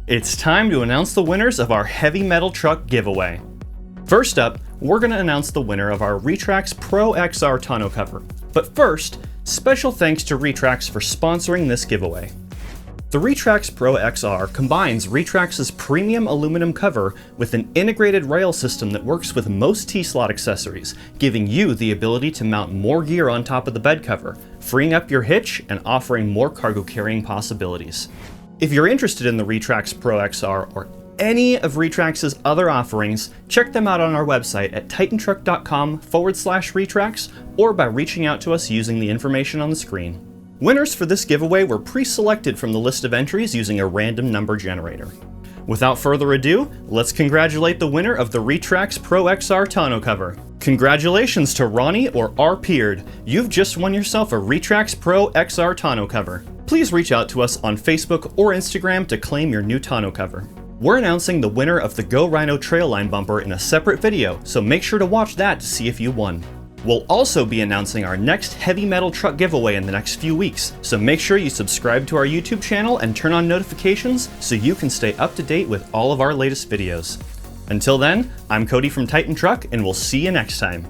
It's time to announce the winners of our heavy metal truck giveaway. First up, we're going to announce the winner of our Retrax Pro XR tonneau cover. But first, special thanks to Retrax for sponsoring this giveaway. The Retrax Pro XR combines Retrax's premium aluminum cover with an integrated rail system that works with most T-slot accessories, giving you the ability to mount more gear on top of the bed cover, freeing up your hitch and offering more cargo carrying possibilities. If you're interested in the Retrax Pro XR or any of Retrax's other offerings, check them out on our website at titantruck.com/Retrax or by reaching out to us using the information on the screen. Winners for this giveaway were pre-selected from the list of entries using a random number generator. Without further ado, let's congratulate the winner of the Retrax Pro XR tonneau cover. Congratulations to Ronnie or R. Peard. You've just won yourself a Retrax Pro XR tonneau cover. Please reach out to us on Facebook or Instagram to claim your new tonneau cover. We're announcing the winner of the Go Rhino Trailline bumper in a separate video, so make sure to watch that to see if you won. We'll also be announcing our next heavy metal truck giveaway in the next few weeks, so make sure you subscribe to our YouTube channel and turn on notifications so you can stay up to date with all of our latest videos. Until then, I'm Cody from Titan Truck, and we'll see you next time.